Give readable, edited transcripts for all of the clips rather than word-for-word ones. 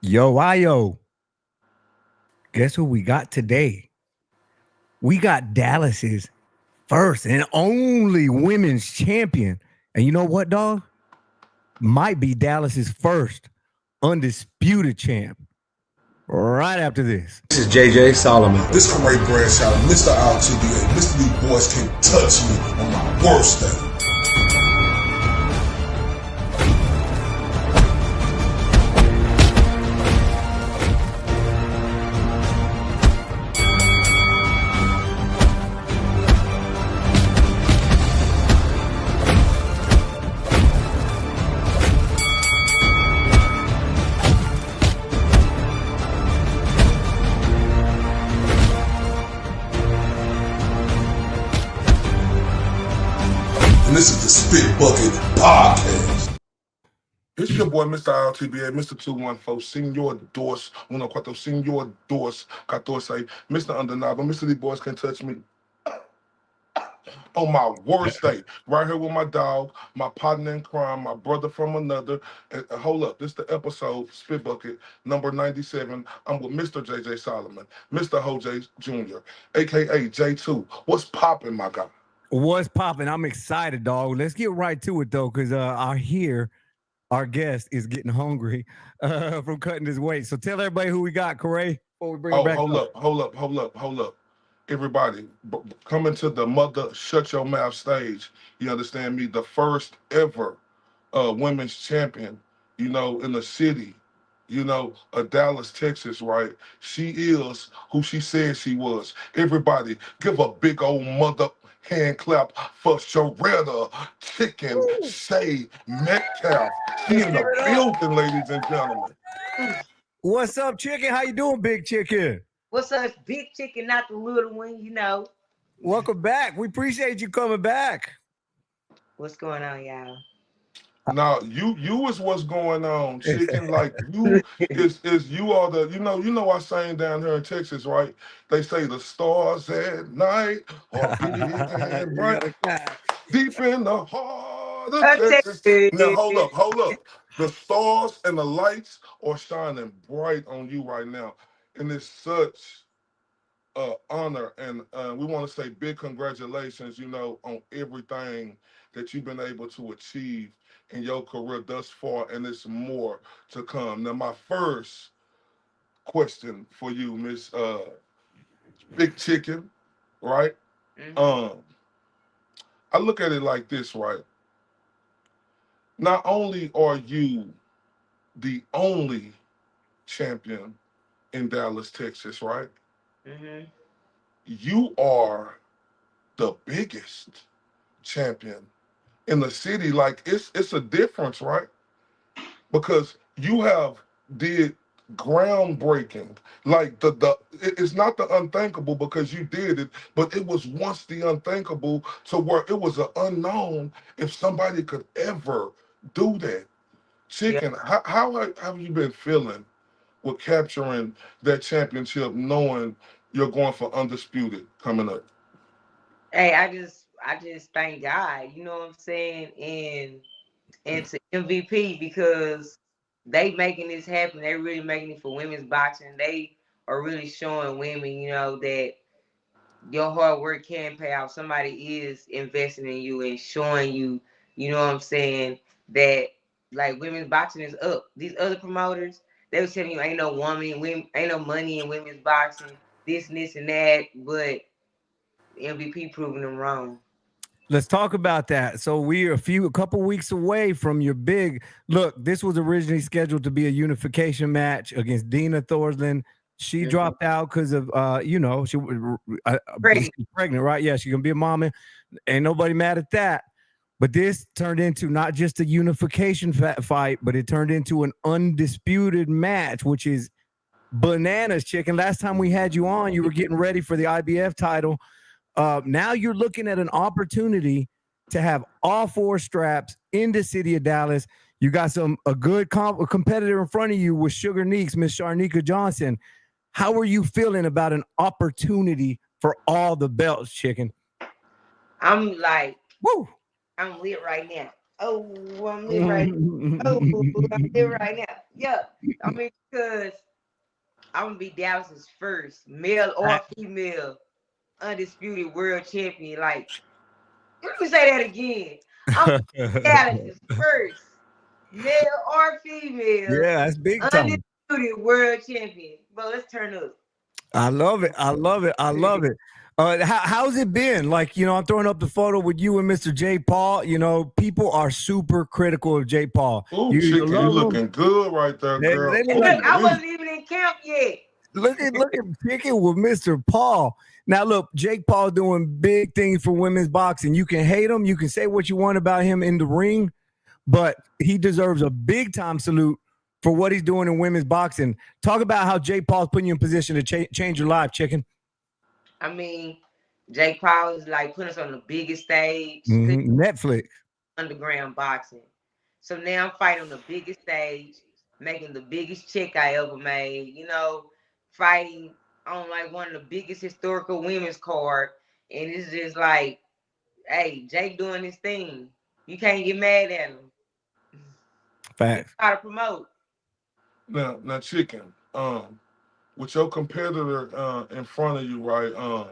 Yo, Io, guess who we got today? We got Dallas's first and only women's champion. And you know what, dog? Might be Dallas's first undisputed champ. Right after this. This is JJ Solomon. This is Ray Bradshaw, Mr. IOTBA. Mr. These boys can't touch me on my worst day. And this is the Spit Bucket Podcast. It's your boy, Mr. IOTBA, Mr. 214, Senor Dos, Uno Cuatro, Senor Dos, 14, Mr. Undeniable. Mr. These boys can't touch me on my worst day. Right here with my dog, my partner in crime, my brother from another. Hold up, this is the episode, Spit Bucket, number 97. I'm with Mr. JJ Solomon, Mr. Jose Jr., a.k.a. J2. What's popping, my guy? What's popping? I'm excited, dog. Let's get right to it, though, because our guest is getting hungry from cutting his weight. So tell everybody who we got, Corey, before we bring it back Hold up. Everybody, coming to the Mother Shut Your Mouth stage. You understand me? The first ever women's champion, in the city, Dallas, Texas, right? She is who she said she was. Everybody, give a big old mother hand clap for Shurretta Big Metcalf. She in the building, ladies and gentlemen. What's up, Chicken? How you doing, Big Chicken? What's up, Big Chicken, not the little one, Welcome back. We appreciate you coming back. What's going on, y'all? Now you is what's going on, Chicken. Like you is you are the I sang down here in Texas, right? They say the stars at night are big bright, deep in the heart of Texas. Now hold up. The stars and the lights are shining bright on you right now, and it's such honor, and we want to say big congratulations, on everything that you've been able to achieve in your career thus far, and it's more to come. Now, my first question for you, Miss Big Chiccn, right? Mm-hmm. I look at it like this, right? Not only are you the only champion in Dallas, Texas, right? Mm-hmm. You are the biggest champion in the city. Like it's a difference, right? Because you have did groundbreaking. Like it's not the unthinkable because you did it, but it was once the unthinkable to where it was an unknown if somebody could ever do that. Chicken, Yeah. how have you been feeling with capturing that championship, knowing you're going for Undisputed coming up? Hey, I just thank God, you know what I'm saying, and to MVP because they making this happen. They really making it for women's boxing. They are really showing women, that your hard work can pay off. Somebody is investing in you and showing you, you know what I'm saying, that like women's boxing is up. These other promoters, they was telling you ain't no ain't no money in women's boxing, this and that, but MVP proving them wrong. Let's talk about that. So we're a couple weeks away from your big look. This was originally scheduled to be a unification match against Dina Thorslin. She dropped out because of she was pregnant, right? Yeah, she's gonna be a mom. Ain't nobody mad at that. But this turned into not just a unification fight, but it turned into an undisputed match, which is bananas, Chicken. Last time we had you on, you were getting ready for the IBF title. Now you're looking at an opportunity to have all four straps in the city of Dallas. You got a good competitor in front of you with Sugar Neeks, Miss Sharnika Johnson. How are you feeling about an opportunity for all the belts, Chicken? I'm like, woo! I'm lit right now. Oh, I'm lit right now. Oh, I'm lit right now. Yeah, I mean, because I'm gonna be Dallas's first male or female undisputed world champion. Like, let me say that again. I'm Dallas's first male or female Yeah, that's big time. undisputed world champion. But let's turn up. I love it. I love it. I love it. How's it been? Like, I'm throwing up the photo with you and Mr. J. Paul. People are super critical of J. Paul. Ooh, You Chicken, you love him. looking good right there, girl. They And look, I wasn't even in camp yet. Look at Chicken with Mr. Paul. Now, look, Jake Paul doing big things for women's boxing. You can hate him. You can say what you want about him in the ring, but he deserves a big time salute for what he's doing in women's boxing. Talk about how Jake Paul's putting you in position to change your life, Chicken. I mean, Jake Paul is like putting us on the biggest stage. Netflix. Underground boxing. So now I'm fighting on the biggest stage, making the biggest check I ever made, fighting on like one of the biggest historical women's card. And it's just like, hey, Jake doing his thing. You can't get mad at him. Facts. How to promote. Now, Chicken, with your competitor in front of you, right?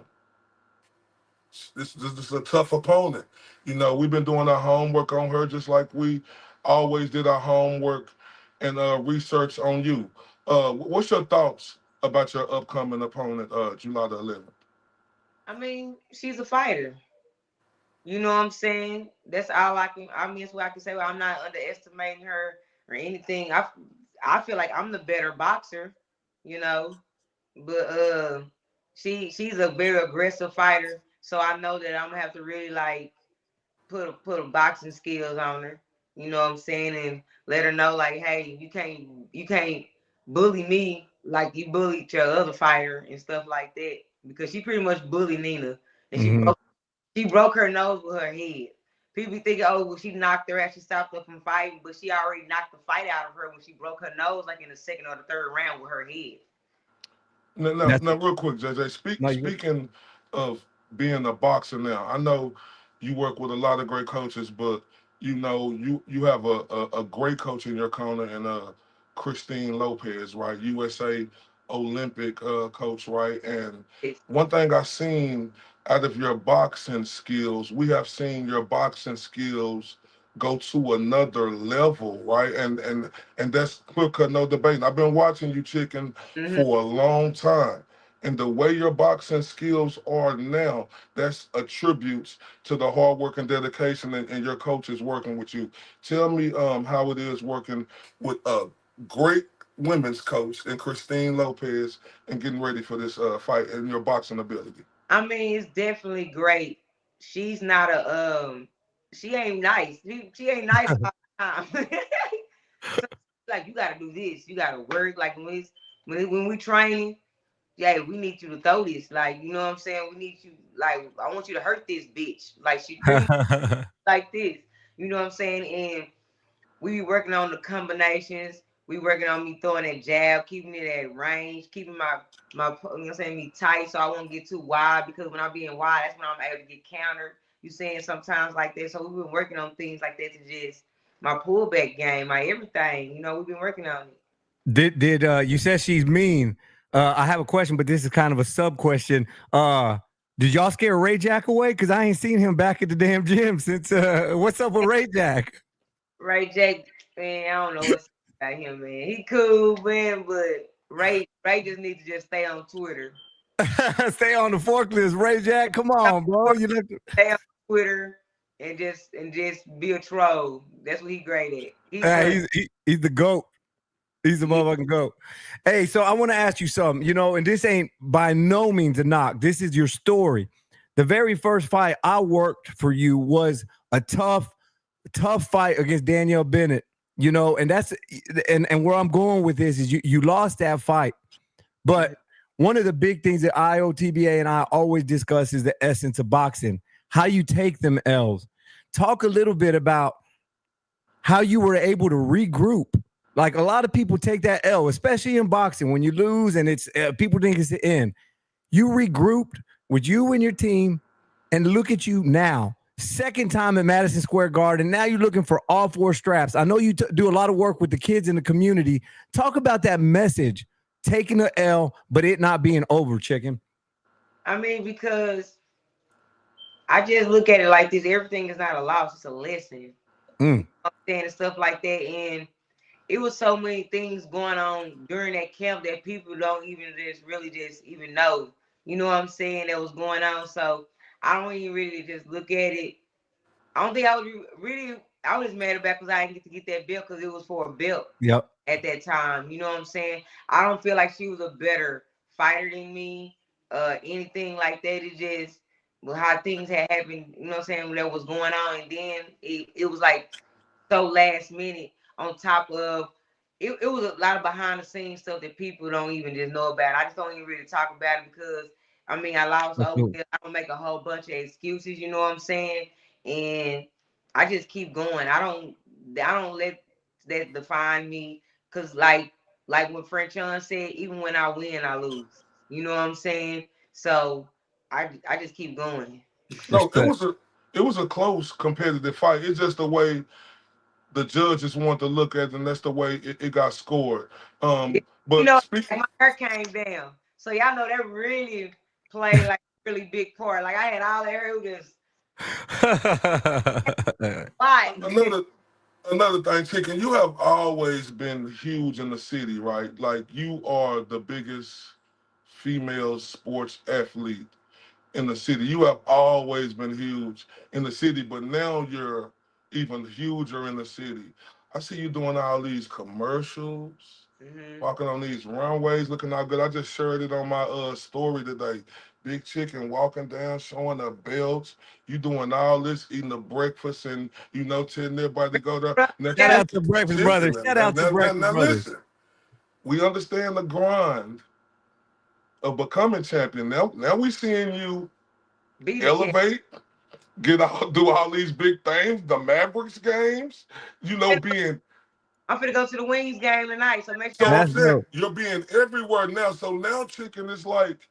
This is a tough opponent. We've been doing our homework on her just like we always did our homework and research on you. What's your thoughts about your upcoming opponent, July the 11th? I mean, she's a fighter. You know what I'm saying? That's all that's what I can say. Well, I'm not underestimating her or anything. I feel like I'm the better boxer, but she's a very aggressive fighter. So I know that I'm gonna have to really like put a boxing skills on her. You know what I'm saying? And let her know like, hey, you can't bully me like you bullied your other fighter and stuff like that. Because she pretty much bullied Nina. And she broke her nose with her head. People think, well, she knocked her out, she stopped her from fighting, but she already knocked the fight out of her when she broke her nose, like in the second or the third round with her head. Now, real quick, JJ. Speaking of being a boxer now, I know you work with a lot of great coaches, but you have a great coach in your corner, and Christine Lopez, right? USA Olympic coach, right? And one thing I've seen out of your boxing skills, we have seen your boxing skills go to another level, right? And that's clear cut, no debate. I've been watching you, Chicken, for a long time. And the way your boxing skills are now, that's a tribute to the hard work and dedication and your coaches working with you. Tell me how it is working with a great women's coach and Christine Lopez and getting ready for this fight and your boxing ability. I mean, it's definitely great. She's not she ain't nice. She ain't nice all the time. So, like, you gotta do this. You gotta work. Like when we training, yeah, we need you to throw this. Like, you know what I'm saying? We need you. Like, I want you to hurt this bitch. Like, she pretty like this. You know what I'm saying? And we be working on the combinations. We working on me throwing that jab, keeping it at range, keeping my me tight so I won't get too wide, because when I'm being wide, that's when I'm able to get countered. You saying sometimes like that. So we've been working on things like that to just my pullback game, my everything. We've been working on it. Did you said she's mean? I have a question, but this is kind of a sub question. Did y'all scare Ray Jack away? Because I ain't seen him back at the damn gym since. What's up with Ray Jack? Ray Jack, man, I don't know what's about him, man. He cool, man, but Ray just needs to just stay on Twitter. Stay on the forklift, Ray Jack. Come on, bro. You look stay on Twitter and just be a troll. That's what he's great at. He's the GOAT. He's the motherfucking GOAT. Hey, so I want to ask you something, and this ain't by no means a knock. This is your story. The very first fight I worked for you was a tough fight against Danielle Bennett, and that's and where I'm going with this is you lost that fight. But one of the big things that IOTBA and I always discuss is the essence of boxing, how you take them L's. Talk a little bit about how you were able to regroup. Like, a lot of people take that L, especially in boxing, when you lose and it's people think it's the end. You regrouped with you and your team, and look at you now. second time at Madison Square Garden. Now you're looking for all 4 straps. I know you do a lot of work with the kids in the community. Talk about that message, taking the L, but it not being over, Chicken. I mean, because I just look at it like this. Everything is not a loss. It's a lesson. You know what I'm saying? And stuff like that. And it was so many things going on during that camp that people don't even just even know. You know what I'm saying? That was going on. So I don't even really just look at it. I don't think I was really. I was mad about because I didn't get that belt because it was for a belt. Yep. At that time, you know what I'm saying? I don't feel like she was a better fighter than me, anything like that. It just how things had happened, you know what I'm saying, that was going on, and then it was like so last minute on top of it was a lot of behind the scenes stuff that people don't even just know about. I just don't even really talk about it because I mean I lost over there. I don't make a whole bunch of excuses, you know what I'm saying? And I just keep going. I don't let that define me. Cause like when French John said, even when I win, I lose. You know what I'm saying? So I just keep going. No, it was a close competitive fight. It's just the way the judges want to look at it, and that's the way it got scored. You But know, speaking, my hair came down. So y'all know that really played like a really big part. Like I had all the hair, it was just like another thing, Chicken, you have always been huge in the city, right? Like you are the biggest female sports athlete in the city. You have always been huge in the city, but now you're even huger in the city. I see you doing all these commercials, walking on these runways, looking all good. I just shared it on my story today. Big Chicken walking down, showing the belts. You doing all this, eating the breakfast, and telling everybody to go there. Now, Shout out to Breakfast Brothers. Shout out to Breakfast Brothers. Listen, we understand the grind of becoming champion. Now we seeing you elevate, do all these big things, the Mavericks games, being. I'm finna go to the Wings game tonight, so make So sure. I'm saying you're being everywhere now. So now, Chicken, is like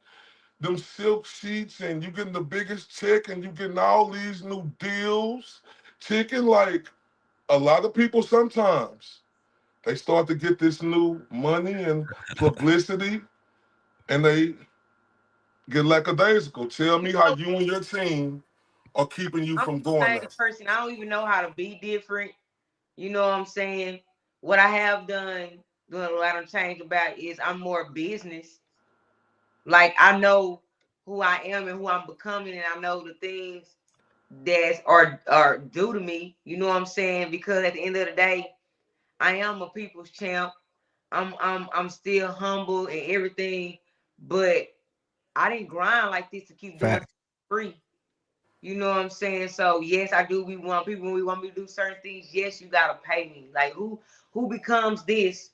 them silk sheets, and you getting the biggest check, and you getting all these new deals. Chicken, like a lot of people sometimes they start to get this new money and publicity, and they get lackadaisical. Tell me how you and your team are keeping you from doing I'm the that. same person. I don't even know how to be different. You know what I'm saying? What I have done, doing a lot of change about is I'm more business. Like I know who I am and who I'm becoming, and I know the things that are due to me. You know what I'm saying? Because at the end of the day, I am a people's champ. I'm still humble and everything, but I didn't grind like this to keep doing free. You know what I'm saying? So yes, I do. We want people when we want me to do certain things. Yes, you gotta pay me. Like who becomes this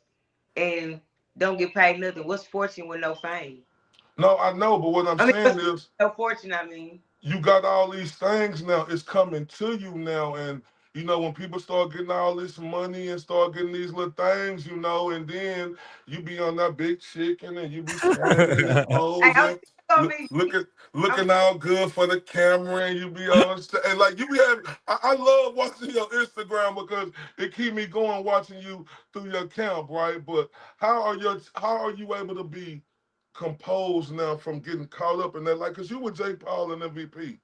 and don't get paid nothing? What's fortune with no fame? No, I know, but what I'm saying is No fortune. I mean, you got all these things now. It's coming to you now, and when people start getting all this money and start getting these little things, and then you be on that big chicken and you be swinging and posing, looking all good for the camera, and you be on and like you be having. I love watching your Instagram because it keep me going watching you through your camp, right? But how are you able to be composed now from getting caught up in that? Like, because you were Jake Paul and MVP.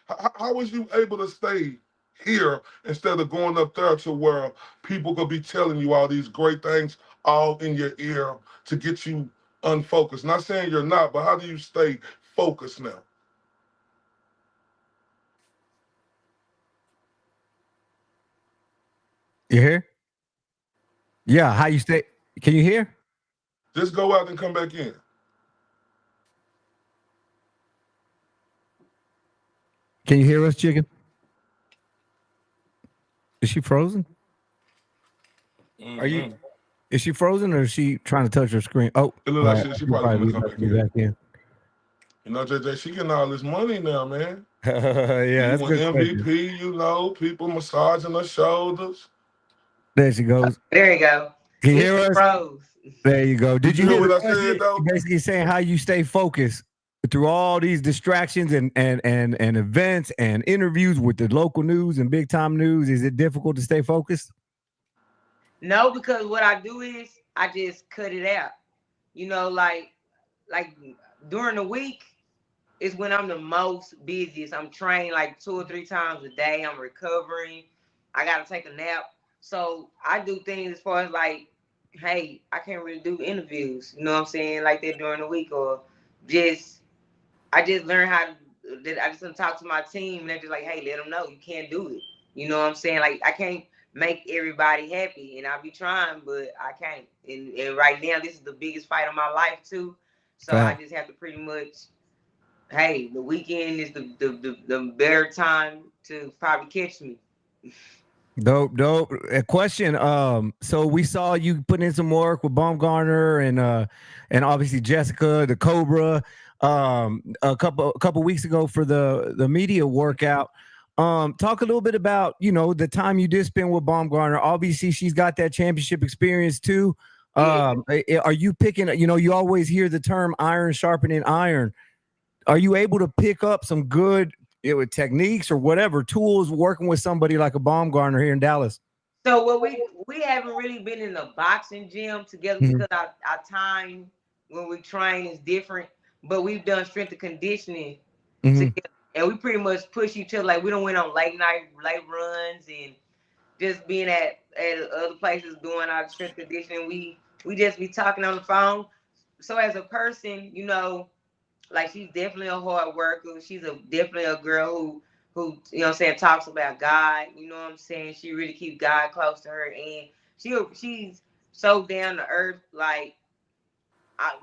How was you able to stay here instead of going up there to where people could be telling you all these great things all in your ear to get you unfocused? Not saying you're not, but how do you stay focused now? You hear? Yeah, how you stay? Can you hear? Just go out and come back in. Can you hear us, Chicken? Is she frozen? Are you? Is she frozen or is she trying to touch her screen? Oh, it looks like she probably gonna come back in. JJ, she getting all this money now, man. Yeah, that's good. MVP, people massaging her shoulders. There she goes. There you go. Can you hear us? Froze. There you go. Did you hear hear what I said, though? Basically saying how you stay focused through all these distractions and events and interviews with the local news and big time news, is it difficult to stay focused? No, because what I do is I just cut it out. You know, like during the week is when I'm the most busiest. I'm trained like 2 or 3 times a day. I'm recovering. I gotta take a nap. So I do things as far as like, hey, I can't really do interviews, you know what I'm saying, like that during the week, or just I just learned how to. I just talk to my team, and they're just like, hey, let them know you can't do it. You know what I'm saying? Like I can't make everybody happy, and I'll be trying, but I can't. And right now, this is the biggest fight of my life too. So I just have to pretty much. Hey, the weekend is the better time to probably catch me. Dope. A question. So we saw you put in some work with Baumgartner and obviously Jessica, the Cobra, a couple weeks ago for the media workout. Talk a little bit about, the time you did spend with Baumgartner. Obviously, she's got that championship experience too. Are you picking? You always hear the term iron sharpening iron. Are you able to pick up some good techniques or whatever tools working with somebody like a Baumgartner here in Dallas? So well, we haven't really been in a boxing gym together because our time when we train is different. But we've done strength and conditioning together, and we pretty much push each other. Like we don't went on late runs and just being at other places doing our strength conditioning. We just be talking on the phone. So as a person, like she's definitely a hard worker. She's definitely a girl who talks about God. You know what I'm saying? She really keeps God close to her, and she's so down to earth. Like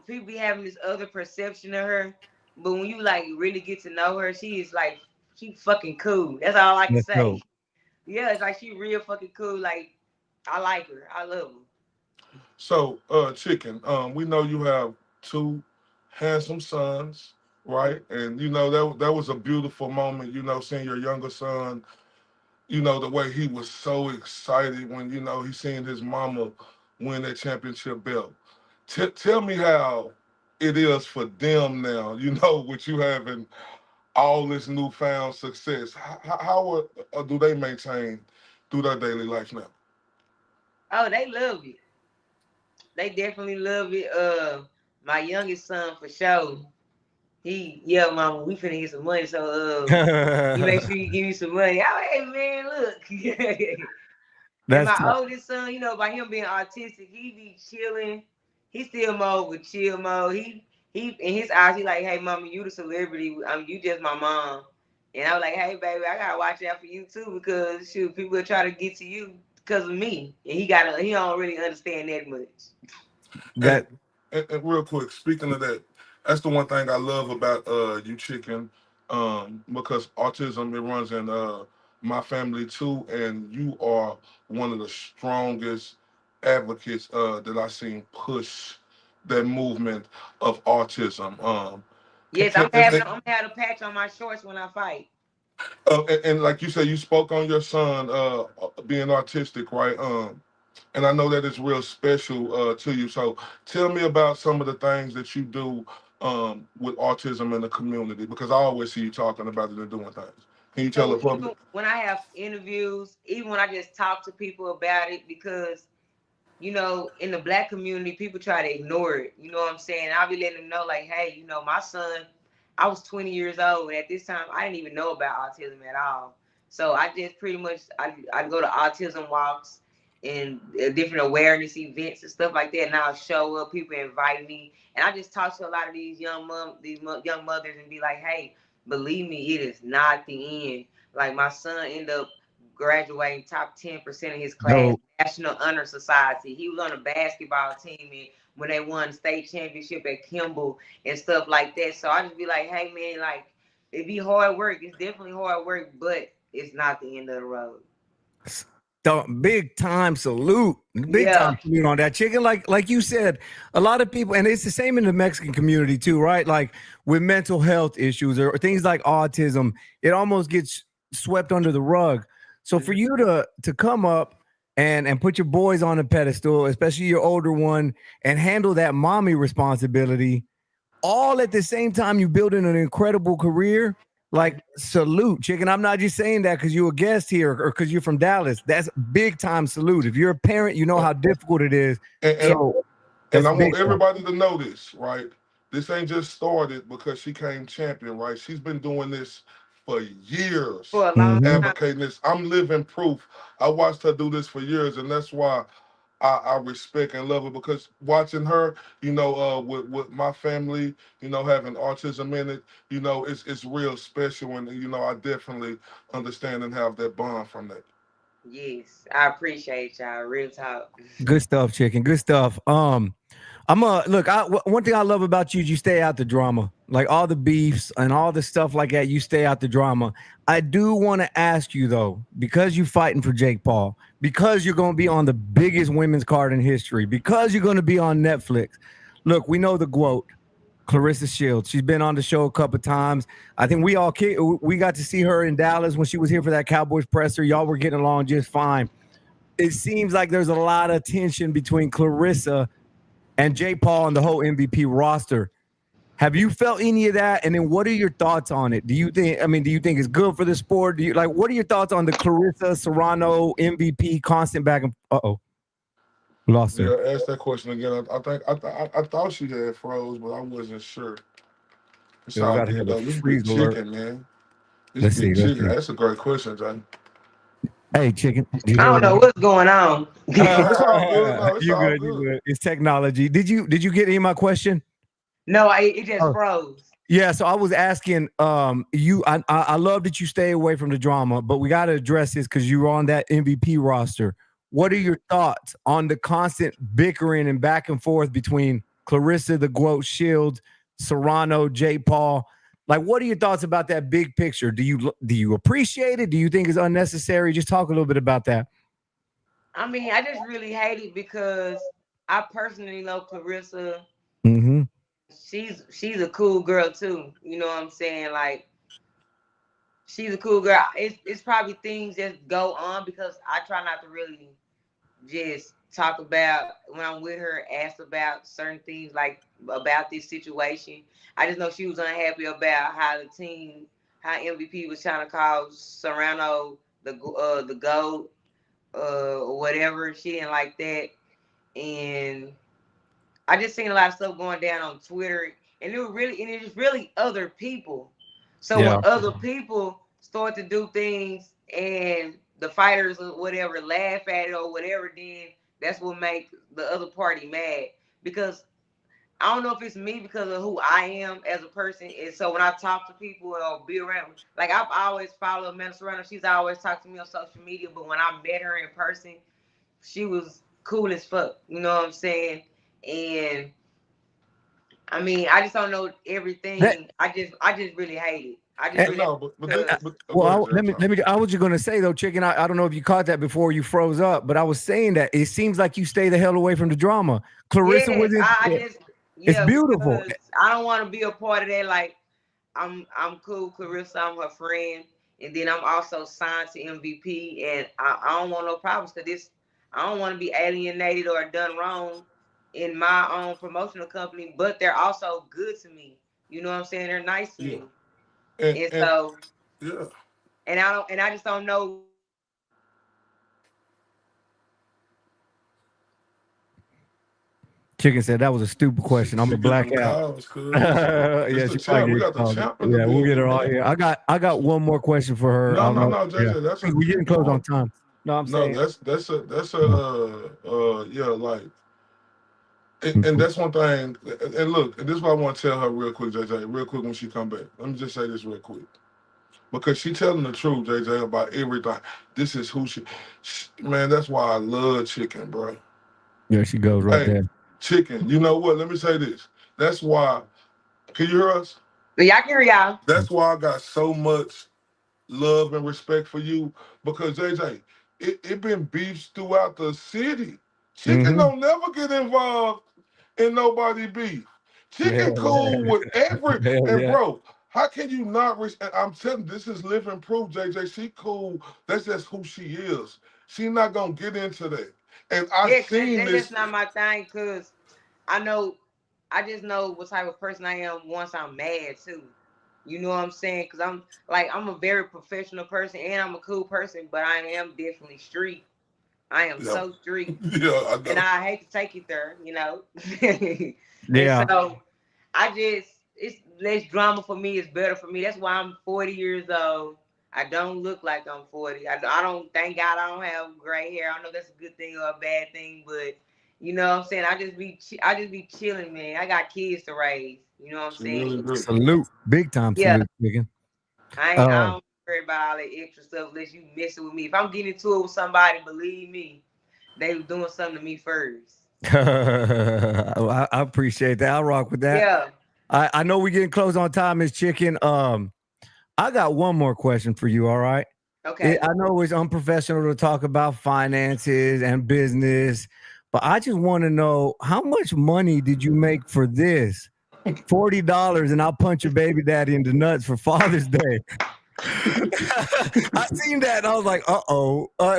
people be having this other perception of her, but when you like really get to know her, she fucking cool. That's all I can say. Cool. Yeah, it's like she real fucking cool. Like I like her. I love her. So, Chiccn, we know you have 2 handsome sons, right? And that was a beautiful moment, seeing your younger son, the way he was so excited when, he seen his mama win that championship belt. Tell me how it is for them now, with you having all this newfound success. How do they maintain through their daily life now? Oh, they love it. They definitely love it. My youngest son for sure. Mama, we finna get some money, so you make sure you give me some money. Oh, hey man, look. And my oldest son, by him being autistic, he be chilling. He still mode with chill mode. He in his eyes, he like, hey mama, you the celebrity. You just my mom. And I was like, hey baby, I gotta watch out for you too, because shoot, people will try to get to you because of me. And he don't really understand that much. And real quick, speaking of that, that's the one thing I love about you, Chiccn, because autism, it runs in my family too, and you are one of the strongest advocates that I've seen push that movement of autism. Yes, I'm having a patch on my shorts when I fight. And like you said, you spoke on your son being autistic, right? And I know that it's real special to you. So tell me about some of the things that you do with autism in the community, because I always see you talking about it and doing things. Can you tell the public? When I have interviews, even when I just talk to people about it, because in the Black community, people try to ignore it. You know what I'm saying? I'll be letting them know, like, hey, my son, I was 20 years old, and at this time, I didn't even know about autism at all. So I just pretty much, I go to autism walks and different awareness events and stuff like that, and I'll show up. People invite me, and I just talk to a lot of these young mothers and be like, hey, believe me, it is not the end. Like my son ended up graduating top 10% of his class, National Honor Society. He was on a basketball team, and when they won the state championship at Kimball and stuff like that. So I just be like, hey man, like it be hard work. It's definitely hard work, but it's not the end of the road. Big time salute. Big time salute on that, Chiccn. Like you said, a lot of people, and it's the same in the Mexican community too, right? Like with mental health issues or things like autism, it almost gets swept under the rug. So for you to come up and put your boys on a pedestal, especially your older one, and handle that mommy responsibility, all at the same time you building an incredible career. Like, salute, Chicken. I'm not just saying that because you're a guest here or because you're from Dallas. That's big time salute. If you're a parent, you know how difficult it is. And, and, So and that's I big want time. everybody to know this, right? This ain't just started because she came champion, right? She's been doing this for years, for a long Mhm. time. advocating this. I'm living proof. I watched her do this for years, and that's why I respect and love her, because watching her, with my family, having autism in it, it's real special, and I definitely understand and have that bond from that. Yes, I appreciate y'all. Real talk. Good stuff, Chicken. Good stuff. I'm look. One thing I love about you is you stay out the drama, like all the beefs and all the stuff like that. You stay out the drama. I do want to ask you though, because you're fighting for Jake Paul, because you're going to be on the biggest women's card in history, because you're going to be on Netflix. Look, we know the GOAT, Clarissa Shields. She's been on the show a couple times. I think we got to see her in Dallas when she was here for that Cowboys presser. Y'all were getting along just fine. It seems like there's a lot of tension between Clarissa and Jake Paul and the whole MVP roster. Have you felt any of that? And then what are your thoughts on it? Do you think it's good for the sport? What are your thoughts on the Clarissa Serrano MVP constant back and lost her. Yeah, ask that question again. I thought she had froze, but I wasn't sure. It's Yeah, we all got to good have a though. This freeze big alert. chicken, man. This Let's see. big Let's chicken. see. That's a great question, Johnny. Hey, Chicken. Do you I hear don't know me? what's going on. No, it's all good. No, it's You all good? You good. good? It's technology. Did you get any of my question? No, it just Oh, froze. yeah. So I was asking, I love that you stay away from the drama, but we got to address this because you're on that MVP roster. What are your thoughts on the constant bickering and back and forth between Clarissa the Goat Shields, Serrano, J. Paul? Like, what are your thoughts about that big picture? Do you appreciate it? Do you think it's unnecessary? Just talk a little bit about that. I mean, I just really hate it because I personally know Clarissa. Mm-hmm. She's a cool girl too. You know what I'm saying? Like, she's a cool girl. It's probably things that go on because I try not to really just talk about when I'm with her, ask about certain things like about this situation. I just know she was unhappy about how MVP was trying to call Serrano the GOAT or whatever. She didn't like that, and I just seen a lot of stuff going down on Twitter, and it's really other people. So when Yeah. other people start to do things and the fighters or whatever laugh at it or whatever, then that's what make the other party mad. Because I don't know if it's me because of who I am as a person. And so when I talk to people or be around, like I've always followed Amanda Serrano. She's always talked to me on social media. But when I met her in person, she was cool as fuck. You know what I'm saying? And I mean, I just don't know That everything. I just really hate it. I just eh, really hate No, but it because go well, ahead, Jay. I'm sorry. let me. I was just gonna say though, Chicken. I don't know if you caught that before you froze up, but I was saying that it seems like you stay the hell away from the drama. Clarissa yes, was in. I just It's yeah, beautiful. because I don't want to be a part of that. Like I'm cool, Clarissa. I'm her friend, and then I'm also signed to MVP, and I don't want no problems because this I don't want to be alienated or done wrong in my own promotional company. But they're also good to me. You know what I'm saying? They're nice to Yeah, me, and and so yeah. and I just don't know. Chicken said that was a stupid question. I'm She a getting black them out. calls, cuz. It's Yeah, the she probably champ. We getting got the called. champ in the Yeah, we'll get building, her all. man. Yeah, I got one more question for her. I No, don't no, know. no, Yeah, JJ. That's a we getting deep close on one. time. No, I'm No, saying. that's a yeah, like, and Mhm. that's one thing. And look, and this is what I want to tell her real quick, JJ, real quick when she come back. Let me just say this real quick. Because she telling the truth, JJ, about everything. This is who man, that's why I love chicken, bro. There she goes right Hey, there. chicken, you know what? Let me say this. That's why, can you hear us? But y'all can hear y'all. That's why I got so much love and respect for you, because JJ, it been beefs throughout the city. Chicken Mm-hmm. don't never get involved in nobody beef. Yeah, Chicken cool with every, hell and yeah. bro, how can you not? And I'm telling you, this is living proof, JJ. She cool. That's just who she is. She not gonna get into that. And I Yeah, 'cause seen that's just this. not my thing. Cause I know I just know what type of person I am once I'm mad too. You know what I'm saying? Because I'm a very professional person and I'm a cool person, but I am definitely street. I am Yeah. so street. Yeah, I And know. I hate to take it there, you know. And Yeah. so it's less drama for me. It's better for me. That's why I'm 40 years old. I don't look like I'm 40. I don't, thank God I don't have gray hair. I know that's a good thing or a bad thing, but you know what I'm saying? I just be chilling, man. I got kids to raise. You know what I'm She really saying? do. Salute. Big time Yeah. salute, chicken. I don't worry about all that extra stuff unless you messing with me. If I'm getting into it with somebody, believe me, they was doing something to me first. I appreciate that. I'll rock with that. Yeah. I know we're getting close on time, Miss Chicken. I got one more question for you. All right. Okay. I know it's unprofessional to talk about finances and business, but I just want to know how much money did you make for this? $40 and I'll punch your baby daddy in the nuts for Father's Day. I seen that and I was like, uh-oh. Hey,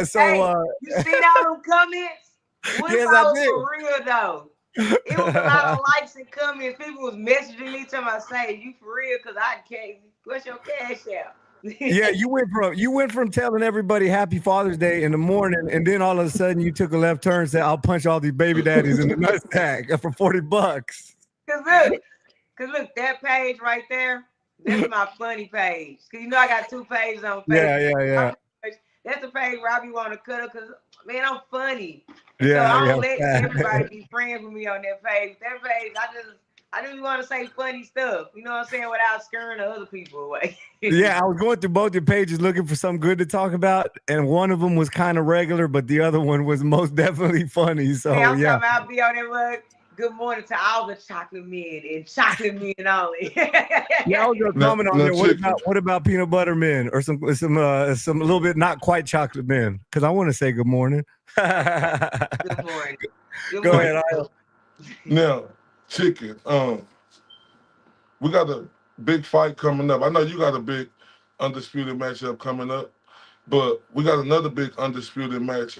you seen all them comments? What if yes, I I was did. for real though? It was a lot of likes and comments. People was messaging me telling me, "Say you for real?" Because I can't. What's your cash out? Yeah, you went from telling everybody Happy Father's Day in the morning, and then all of a sudden you took a left turn and said, "I'll punch all these baby daddies in the nutsack for $40." Cause look, that page right there, that's my funny page. Cause you know I got 2 pages on Facebook. Yeah. That's the page where I be wanting to cut up. Cause man, I'm funny, and so Yeah, I don't yeah. let everybody be friends with me on that page. That page, I just want to say funny stuff. You know what I'm saying, without scaring the other people away. Yeah, I was going through both your pages looking for something good to talk about, and one of them was kind of regular, but the other one was most definitely funny. So Hey, I'm yeah. talking about I'll be on there like, good morning to all the chocolate men and chocolate men only. Yeah, I was gonna Now, comment on now there. chicken. What about peanut butter men or some a little bit not quite chocolate men? Because I want to say good morning. Good morning. Good Go morning. ahead, Io. Now, chicken. We got a big fight coming up. I know you got a big undisputed matchup coming up, but we got another big undisputed match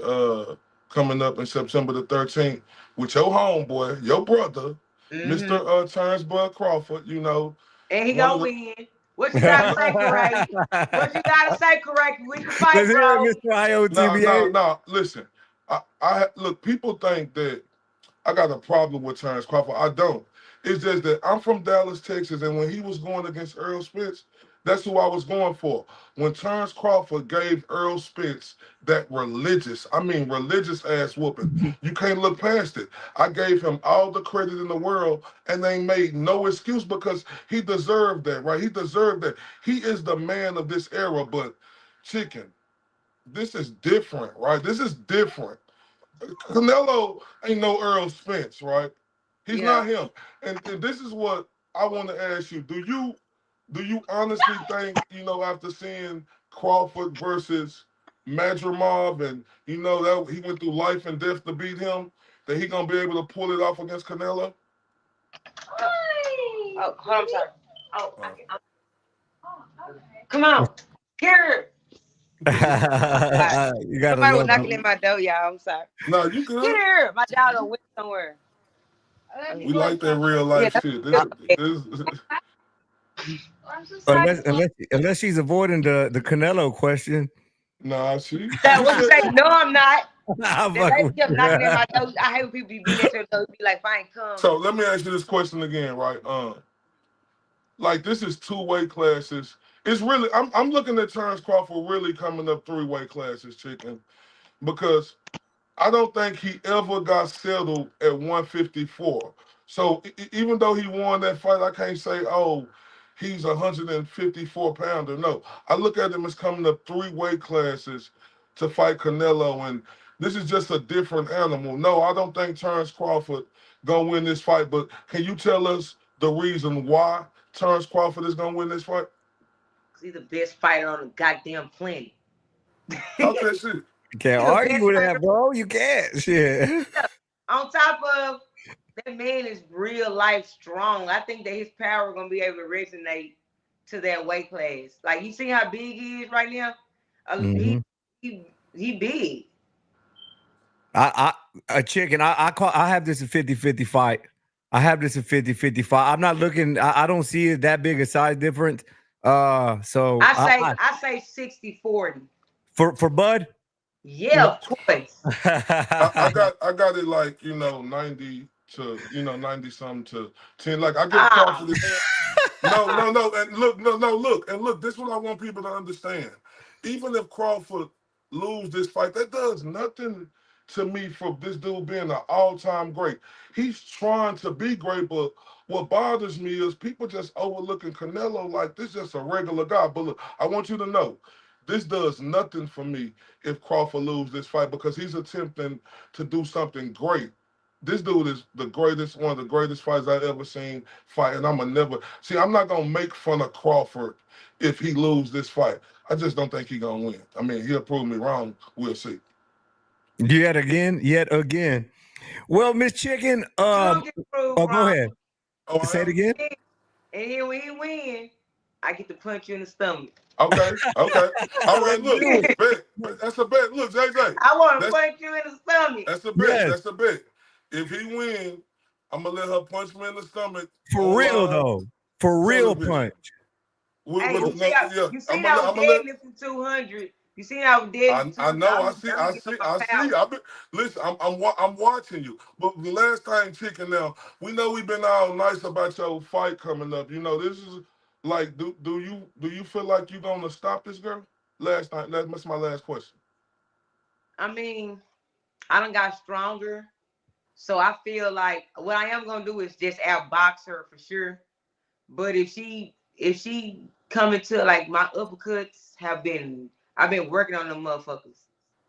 coming up in September the 13th with your homeboy, your brother, Mr. Terrence Bud Crawford. You know, And he one gonna of the win. What you gotta say, correct? What you gotta say, correct? We can fight, Let's hear bro. it, Mr. no, IOTBA. no, no. Listen, I look. People think that I got a problem with Terrence Crawford. I don't. It's just that I'm from Dallas, Texas, and when he was going against Earl Spence, that's who I was going for. When Terrence Crawford gave Earl Spence that religious ass whooping, you can't look past it. I gave him all the credit in the world, and they made no excuse because he deserved that, right? He deserved that. He is the man of this era, but chicken, this is different, right? This is different. Canelo ain't no Earl Spence, right? He's Yeah. not him. And this is what I want to ask you. Do you honestly think, after seeing Crawford versus Madrimov and that he went through life and death to beat him, that he gonna be able to pull it off against Canelo? Oh, hold on, I'm sorry. Come on. Here. You gotta Somebody was love knocking it. at my door, y'all. I'm sorry. No, you Get good. here. My dog went somewhere. We like that real Yeah, life shit. I'm so sorry. Unless she's avoiding the Canelo question. Nah, she That what you said. say? No, I'm not. I'm That fucking lady with kept you. knocking at my door. I hate when people be beating at your door. Be like, fine, come. So let me ask you this question again, right? Like this is 2 weight classes. It's really I'm looking at Terrence Crawford really coming up 3 weight classes, chicken, because I don't think he ever got settled at 154. So even though he won that fight, I can't say, oh, he's a 154 pounder. No, I look at him as coming up 3 weight classes to fight Canelo, and this is just a different animal. No, I don't think Terrence Crawford gonna win this fight. But can you tell us the reason why Terrence Crawford is gonna win this fight? Cause he's the best fighter on the goddamn planet. Talk that shit. You can't He's the argue best with fighter. that, bro. You can't. Shit. On top of that, man is real life strong. I think that his power gonna be able to resonate to that weight class. Like you see how big he is right now. Mhm. He big. A chicken. I have this a 50-50 fight. I have this at 50-55. I'm not looking. I don't see it that big a size difference. So I say 60-40. For Bud. No, Yeah, of course. I got it like 90 to 90 something to 10. Like I give Ah, Crawford this. man. No, and look, no, look, and look. This is what I want people to understand. Even if Crawford lose this fight, that does nothing to me for this dude being an all-time great. He's trying to be great, but what bothers me is people just overlooking Canelo like this just a regular guy. But look, I want you to know, this does nothing for me if Crawford lose this fight because he's attempting to do something great. This dude is the greatest, one of the greatest fights I've ever seen fight, and I'ma never see. I'm not gonna make fun of Crawford if he lose this fight. I just don't think he gonna win. I mean, he'll prove me wrong. We'll see. Yet again. Well, Miss Chicken, You don't get proved oh, go wrong. ahead. Oh, I Say it am? again. And then when he win, I get to punch you in the stomach. Okay, okay. All right, Let's look, do it. bet. That's a bet. Look, JJ, I want to that's punch you in the stomach. that's a bet. Yes, That's a bet. If he win, I'm gonna let her punch me in the stomach for on real live though. For real television. punch. Hey, No, yeah, you seen I'm I was gonna let. deadlifting 200. You seen I was deadlifting I 200. know. I'm gonna get on my I power. see. Listen. I'm watching you. But the last time, Chicken. Now we know we've been all nice about your fight coming up. This is like, do you feel like you're gonna stop this girl? Last night. That's my last question. I mean, I done got stronger. So I feel like what I am gonna do is just outbox her for sure. But if she come into like my uppercuts I've been working on them motherfuckers.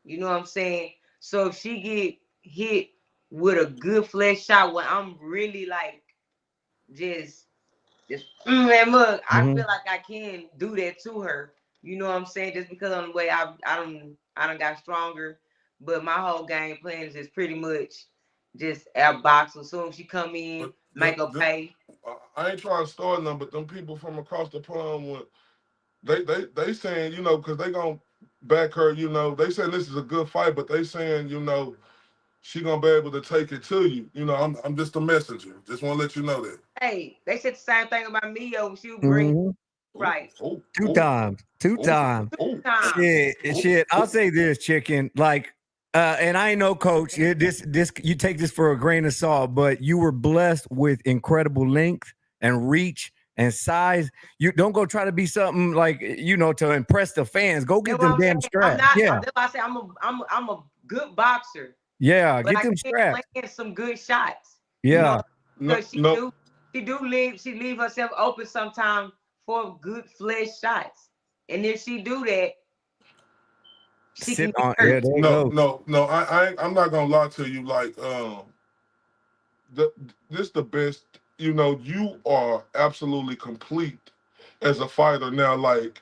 You know what I'm saying? So if she get hit with a good flesh shot where I'm really like just man, look, I Mhm. feel like I can do that to her. You know what I'm saying? Just because of the way I done got stronger. But my whole game plan is just pretty much just outbox her. Soon as she come in, But make her pay. I ain't trying to start them, but them people from across the pond, they saying because they gonna back her. They saying this is a good fight, but they saying she gonna be able to take it to you. I'm just a messenger. Just want to let you know that. Hey, they said the same thing about Mio. She would bring Mhm. Oh, right oh, Two oh, times. Two oh, times. oh, time. oh, Shit. I'll oh. say this, Chicken. Like, and I know, Coach. This you take this for a grain of salt, but you were blessed with incredible length and reach and size. You don't go try to be something like to impress the fans. Go That's get what them I'm saying. damn I'm straps. not. Yeah, That's why I say I'm a good boxer, yeah. but Get I them can't straps. land some good shots. You know, Yeah. No, because no. she leave herself open sometimes for good flesh shots, and if she do that, she Sit can get on. Yeah, hurt. there you No, go. no, no. I'm not gonna lie to you. Like, the, this the best. You are absolutely complete as a fighter now. Like,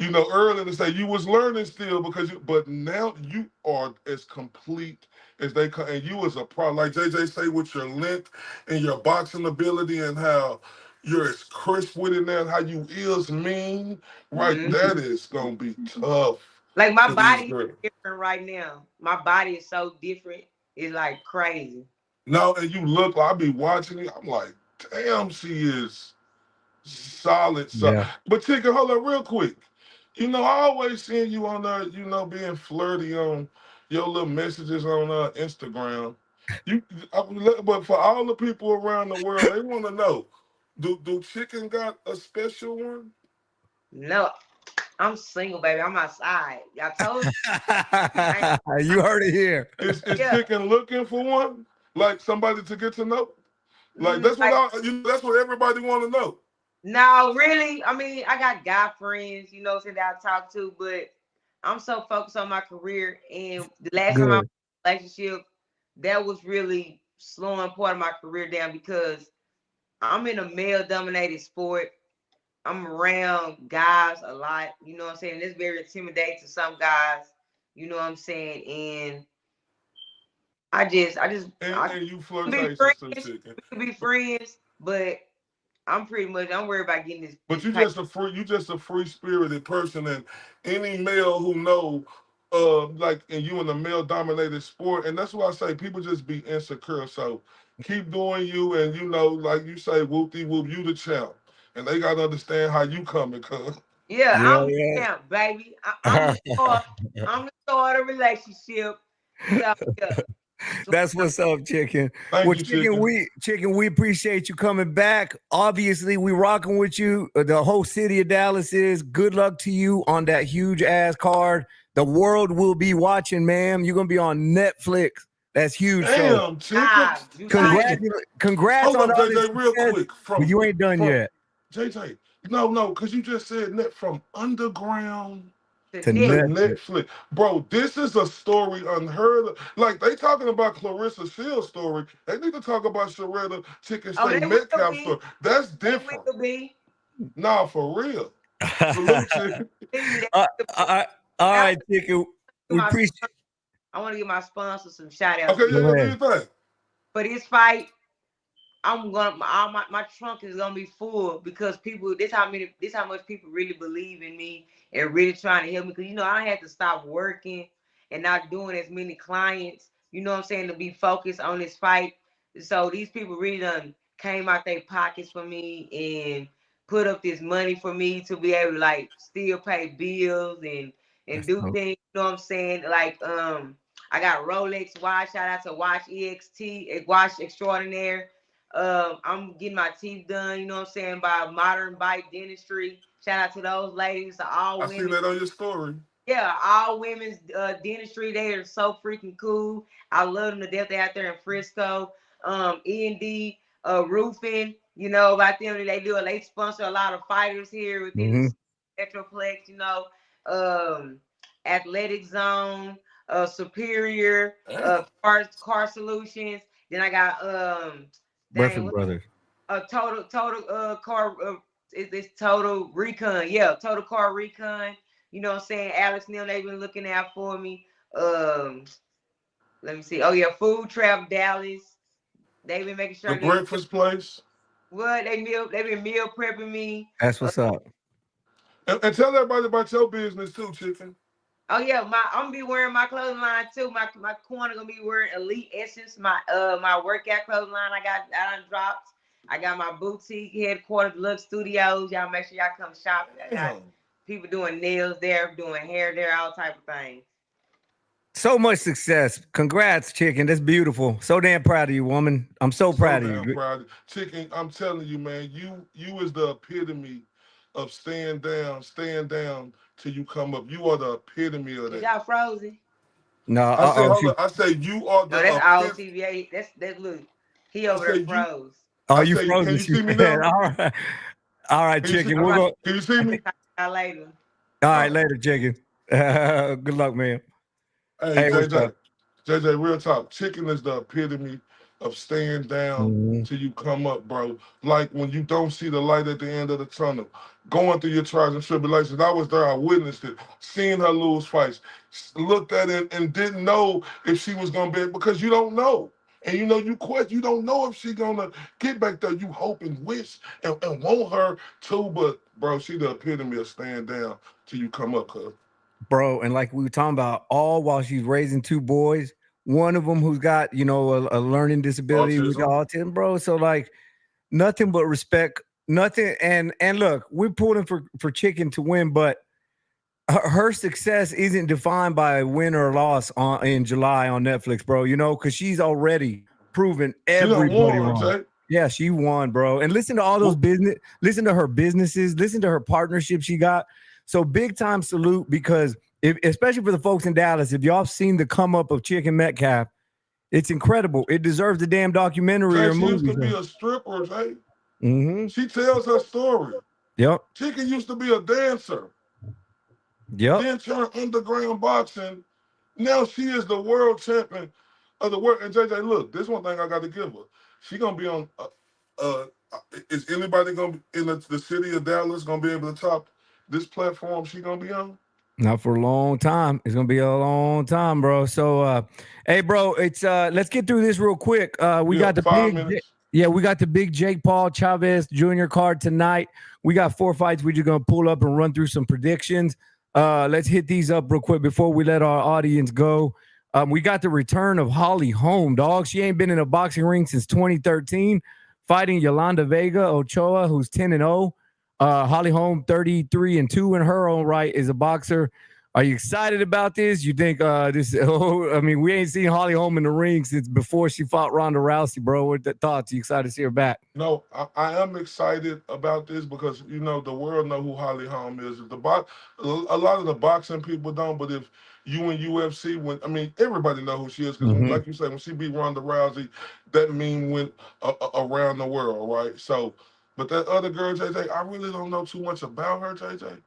earlier to say you was learning still but now you are as complete as they come, and you as a pro, like JJ say, with your length and your boxing ability and how you're as crisp with it now, and how you is mean, right? Mhm. That is gonna be tough Like my for these body is girls. different right now. My body is so different. It's like crazy. Now, and you look, I be watching it, I'm like, damn, she is solid, solid. Yeah. But Chicken, hold up real quick. I always seen you on there, being flirty on your little messages on Instagram. You, but for all the people around the world, they want to know: do Chicken got a special one? No, I'm single, baby. I'm outside. I told you. I, You heard it here. Is yeah. Chicken looking for one? Like somebody to get to know? Like that's what Like that's what everybody want to know. no, really. I mean, I got guy friends, that I talk to, but I'm so focused on my career. And the last time I was Good. in a relationship, that was really slowing part of my career down because I'm in a male dominated sport. I'm around guys a lot, you know what I'm saying? And it's very intimidating to some guys, you know what I'm saying? And I And you can be flirtatious too, friends, Chicken. we can be friends, but I'm worried about getting this But this paper. you just a free spirited person, and any male who know, like, and you in a male dominated sport, and that's why I say people just be insecure. So Keep doing you, and you know, like you say, whoop de whoop, you the champ, and they gotta understand how you coming, cuz. Yeah, Yeah, I'm the champ, baby. I'm the star. I'm the star of the relationship. So yeah. So, That's what's up, Chicken. Thank Well, you, Chicken, we appreciate you coming back. Obviously, we rocking with you. The whole city of Dallas is. Good luck to you on that huge ass card. The world will be watching, ma'am. You're gonna be on Netflix. That's huge. Damn, chicken. July. Congrats Hold on up, all this JJ, real success, quick. but you ain't done From yet. JJ. No, because you just said net from underground To To to Nick. Netflix. Netflix. Bro, this is a story unheard of. Like, they talking about Clarissa Shields' story. They need to talk about Shurretta Oh, they Chicken will Metcalf story. be. That's They different. will be. Nah, for real. Salute, chicken. Believe all that. right, all right, Chicken. We appreciate. I want to give my sponsor some shout outs. Okay, Go yeah, do ahead. your thing. For this fight, I'm gonna my trunk is gonna be full because people this how much people really believe in me and really trying to help me. Cause you know I had to stop working and not doing as many clients, you know what I'm saying, to be focused on this fight. So these people really done came out their pockets for me and put up this money for me to be able to like still pay bills and That's do dope. things, you know what I'm saying? Like I got Rolex watch, shout out to Watch EXT, Watch Extraordinaire. I'm getting my teeth done, you know what I'm saying, by Modern Bite Dentistry. Shout out to those ladies, to all I see women. that on your story. Yeah, all women's dentistry. They are so freaking cool. I love them to death. They out there in Frisco. E&D roofing. You know about them. They sponsor a lot of fighters here within Mm-hmm. the Metroplex. You know, Athletic Zone, Superior, Damn. car solutions. Then I got Burford dang, Brothers. a total car. It's Total Recon. Yeah, Total Car Recon. You know what I'm saying? Alex Neal, they've been looking out for me. Let me see. Oh yeah, Food Trap Dallas. They've been making sure The I get breakfast place. what they've been meal prepping me. That's what's up. And tell everybody about your business too, chicken. Oh yeah, I'm gonna be wearing my clothing line too. My corner gonna be wearing Elite Essence, my workout clothing line. I done dropped. I got my boutique headquarters, Lux Studios. Y'all make sure y'all come shop. I got Damn. people doing nails there, doing hair there, all type of things. So much success. Congrats, Chicken. That's beautiful. So damn proud of you, woman. I'm so So proud of damn you. proud. Chicken, I'm telling you, man, you is the epitome of staying down till you come up. You are the epitome of Is that. y'all frozen? No, I say, hold she. up. I say you are No, the that's epitome. IOTBA. That's look. He I over there say you. froze. Oh, I you say, can frozen. you She see me said, now? all right, Can you see? Chicken. All We're right, going. Can you see me? talk to y'all later. All All right, right. later, Chicken. Good luck, man. Hey, Hey, what's up? JJ, real talk. Chicken is the epitome of staying down Mhm. till you come up, bro. Like when you don't see the light at the end of the tunnel, going through your trials and tribulations. I was there, I witnessed it, seeing her lose fights, looked at it and didn't know if she was gonna be, because you don't know. And you know, you don't know if she gonna get back there. You hope and wish and want her to, but bro, she the epitome of staying down till you come up, cuz. Bro, and like we were talking about, all while she's raising two boys, one of them who's got, a learning disability with Autism. autism, bro. So like nothing but respect, nothing. And look, we're pulling for Chicken to win, but her success isn't defined by a win or loss in July on Netflix, bro. Because she's already proven She done everybody won, wrong. Jay. Yeah, she won, bro. And listen to all those listen to her businesses, listen to her partnerships she got. So big time salute, because especially for the folks in Dallas, if y'all seen the come up of Chicken Metcalf, it's incredible. It deserves a damn documentary Jay, or she used movie. to be a stripper, Jay. Mm-hmm. She tells her story. Yep. Chicken used to be a dancer, Yep. then turned underground boxing. Now she is the world champion of the world. And JJ, look, this one thing I got to give her. She gonna be on. Uh, is anybody gonna be in the city of Dallas gonna be able to top this platform she gonna be on? Not for a long time. It's gonna be a long time, bro. So hey bro, it's let's get through this real quick. We Yeah, got the 5 minutes. we got the big Jake Paul Chavez Jr. card tonight. We got 4 fights. We're just gonna pull up and run through some predictions. Let's hit these up real quick before we let our audience go. We got the return of Holly Holm, dog. She ain't been in a boxing ring since 2013, fighting Yolanda Vega Ochoa, who's 10-0. Holly Holm, 33-2 in her own right, is a boxer. Are you excited about this? You think this? Oh, I mean, we ain't seen Holly Holm in the ring since before she fought Ronda Rousey, bro. What the thoughts? You excited to see her back? No, I am excited about this because you know the world know who Holly Holm is. A lot of the boxing people don't, but if you in UFC, when I mean everybody know who she is because Mm-hmm. like you said, when she beat Ronda Rousey, that meme went around the world, right? So, but that other girl, JJ, I really don't know too much about her, JJ,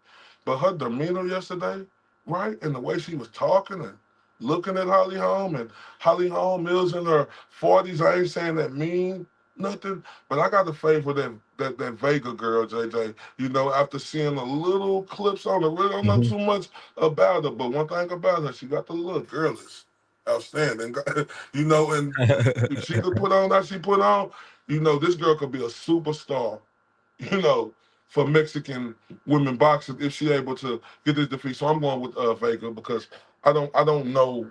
but her demeanor yesterday, right, and the way she was talking and looking at Holly Holm, and Holly Holm is in her 40s. I ain't saying that mean nothing. But I got a favor that Vega girl, JJ. You know, after seeing a little clips on her, really don't know too much about her. But one thing about her, she got the look. Girl is outstanding. You know, and if she could put on that she put on, you know, this girl could be a superstar. You know, for Mexican women boxers if she able to get this defeat. So I'm going with Vega because I don't know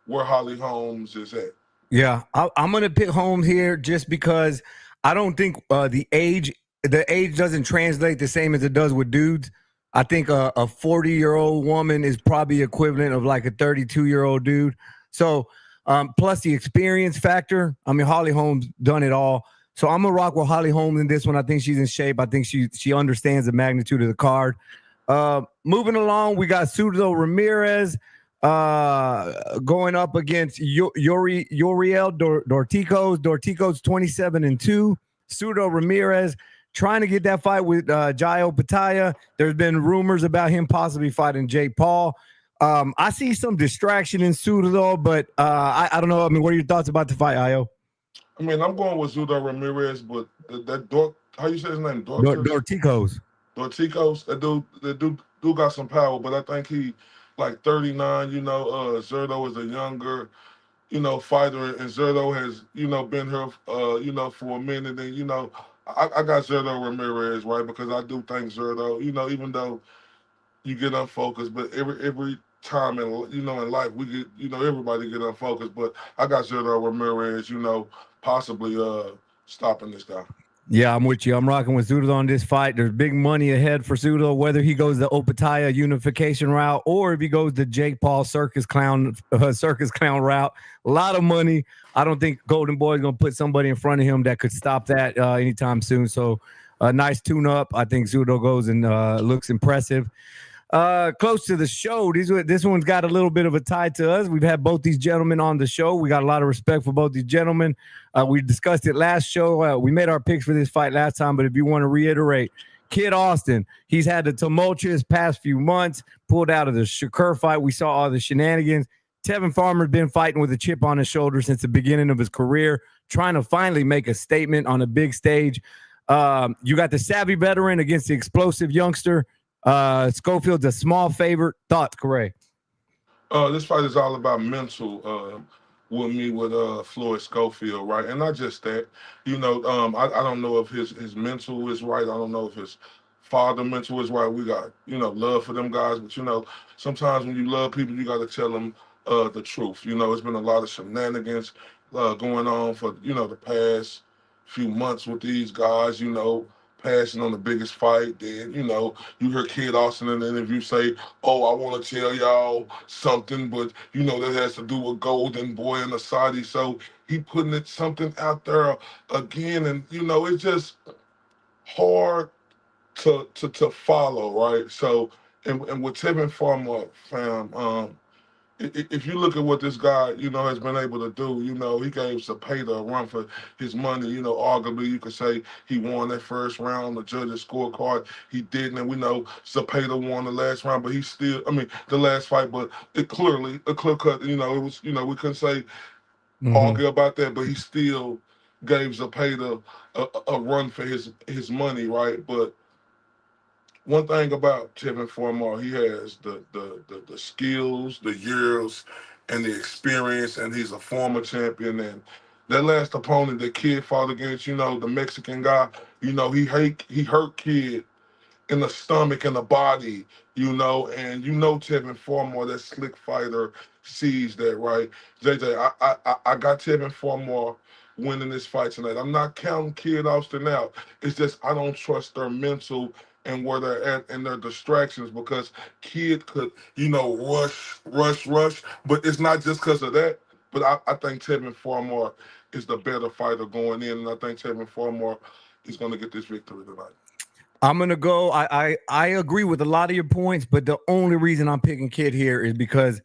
where Holly Holmes is at. Yeah, I'm gonna pick Holmes here just because I don't think the age doesn't translate the same as it does with dudes. I think a 40-year-old woman is probably equivalent of like a 32-year-old dude. So plus the experience factor. I mean, Holly Holmes done it all. So I'm gonna rock with Holly Holmes in this one. I think she's in shape. I think she understands the magnitude of the card. Moving along, we got Sudo Ramirez going up against Yoriel Dorticos. Dorticos 27-2. Sudo Ramirez trying to get that fight with Jaio Pataya. There's been rumors about him possibly fighting Jake Paul. I see some distraction in Sudo, but I don't know. I mean, what are your thoughts about the fight, Io? I mean, I'm going with Zudo Ramirez, but that Dort, how you say his name? Dorcas? Dorticos. Dorticos. That dude got some power, but I think he like 39. You know, Zerto is a younger, you know, fighter, and Zerto has, you know, been here, you know, for a minute, and you know, I got Zerto Ramirez right because I do think Zerto, you know, even though you get unfocused, but every time in in life we get everybody get unfocused. But I got Zerto Ramirez, you know, possibly stopping this guy. Yeah, I'm with you. I'm rocking with Zudo on this fight. There's big money ahead for Zudo, whether he goes the Opataya unification route or if he goes the Jake Paul circus clown route. A lot of money. I don't think Golden Boy is going to put somebody in front of him that could stop that anytime soon. So a nice tune up. I think Zudo goes and looks impressive. Close to the show. This one's got a little bit of a tie to us. We've had both these gentlemen on the show. We got a lot of respect for both these gentlemen. We discussed it last show. We made our picks for this fight last time, but if you want to reiterate, Kid Austin, he's had the tumultuous past few months, pulled out of the Shakur fight. We saw all the shenanigans. Tevin Farmer's been fighting with a chip on his shoulder since the beginning of his career, trying to finally make a statement on a big stage. You got the savvy veteran against the explosive youngster. Schofield's a small favorite. Thoughts, Corey? This fight is all about mental. With me with Floyd Schofield, right? And not just that, you know. I don't know if his mental is right. I don't know if his father mental is right. We got love for them guys, but sometimes when you love people, you got to tell them the truth. You know, it's been a lot of shenanigans going on for the past few months with these guys. You know, passing on the biggest fight. Then you hear Kid Austin in the interview say, "Oh, I want to tell y'all something," but that has to do with Golden Boy and Asadi. So he putting something out there again, and it's just hard to follow, right? So and with Tevin Farmer, fam, if you look at what this guy, has been able to do, he gave Zepeda a run for his money. Arguably you could say he won that first round, the judges' scorecard. He didn't, and we know Zepeda won the last round, but he still, the last fight, but it clearly, a clear cut, it was, we couldn't say argue about that, but he still gave Zepeda a run for his money, right? But one thing about Tevin Farmer, he has the skills, the years, and the experience, and he's a former champion. And that last opponent that Kid fought against, the Mexican guy, he hurt Kid in the stomach and the body, and Tevin Farmer, that slick fighter, sees that, right? JJ, I got Tevin Farmer winning this fight tonight. I'm not counting Kid Austin out. It's just I don't trust their mental and where they're at and their distractions because Kid could, rush. But it's not just because of that. But I think Tevin Farmer is the better fighter going in, and I think Tevin Farmer is going to get this victory tonight. I'm gonna go. I agree with a lot of your points, but the only reason I'm picking Kid here is because